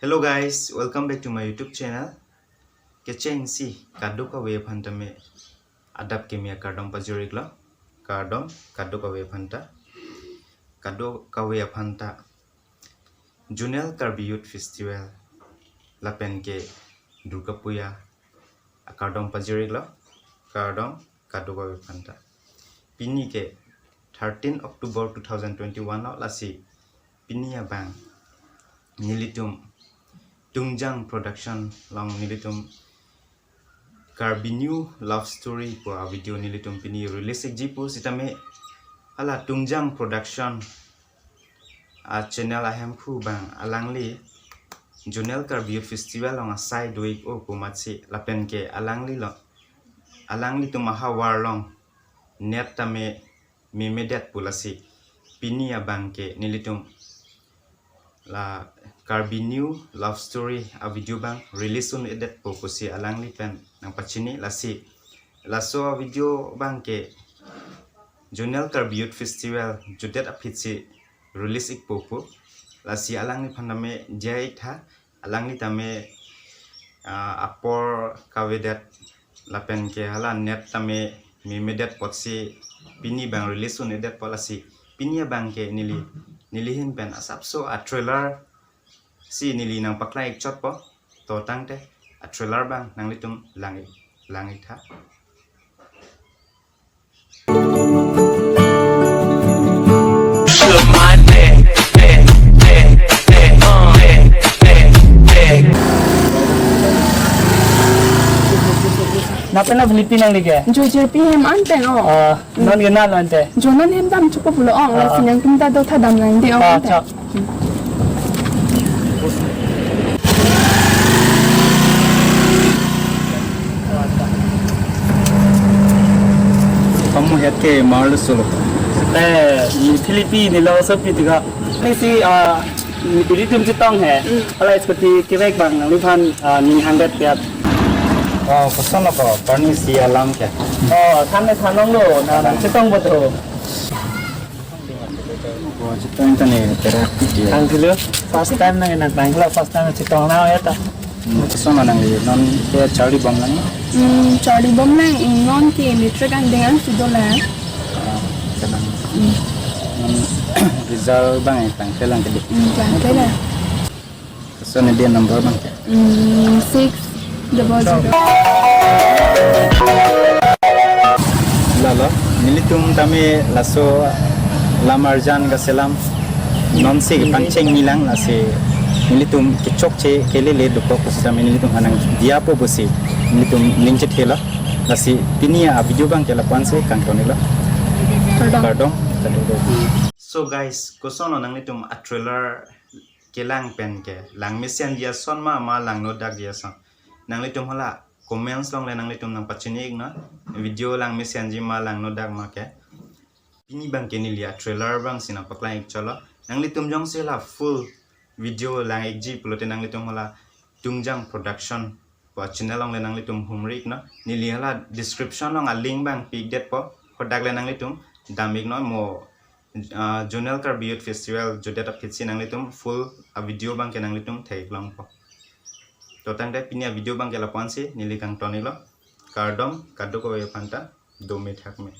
Hello guys, welcome back to my YouTube channel. Kechengsi kado ka way phanta me adap ke mia kardom pajuri klo. Kardom kado ka way phanta. Kado ka way phanta. Junel Karbi Youth Festival lapen ke Durga Puja kardom pajuri klo. Kardom kado ka way phanta. Pini ke 13 October 2021 lasi pini abang nelitum Tungjang Production long nelitum Karbi new love story po video nelitum pini release jipo sitame ala Tungjang Production channel ahem pu bang alangli Junel Karbi Youth Festival long side week o pumatsi lapen ke alangli tu mahawar long net tame memedet pulasi pini abang ke nelitum la Karbi new love story a video bang release un edet po pusi alangli pen nang pachini lasi laso video bang ke Junel Karbi Youth Festival judet apitsi release ik popo lasi alangli pandame jai tha alangli tame apor kavedet lapen ke hala net tame memedet potsi pini bang release un edet polasi pini bang ke nilihin pen asapso a trailer si nili nang paklai chot po to tangte a trailer bang nang litum langit ha Napena Filipinang lige. Jojer PM ante no. Non gana ante. Jonan hem dam cukup pulo ong la sinyang pinta do thadam nang de ong ante. kamu hete mal solo Di Filipina ni lo sepi tiga. Ni si nelitum cetong he. Alai seperti kebek bang nang lipan ning handet piat. pesan apa pani si alam ke Thanne thanong lo nang cetong betul. cita intane tera piti Ang dulu first time nang nang bangla first time cetong na ya ta. pesan nang non ke chali bang nang Charlie bom nang ingon ki mitra kan dengan sudola. tenang Rizal bang tang kelang ke Jangan kira. pesan dia number bang 600. lalo nilitum tame laso lamarjan kaselam non se panceng nilang lase nilitum kechokche kele le doko kusam nilitum anang diapo bosi nilitum ning chethe la lase pinia video bang kela panse kantonela Kardom. So guys kosono nang nilitum a trailer kelang pen ke lang mesian dia son ma lang no dak dia son nang litum hala comments long le nang litum nang pachini igna video lang mesian ji ma lang no dak ma ke pini bang ke ni lia trailer bang sina pakla ik cholo nang litum jong se la full video lang ik ji pulote nang litum hala Tungjang Production po channel long le nang litum humri igna ni lia la description long a link bang pig det po kodak le nang litum damik no mo Junel Karbi Youth Festival judet apitsi nang litum full a video bang ke nang litum thai long po to tangde pinia video bang ke la pansi nili kang tonilo Kardom kado ko phanta do me thak me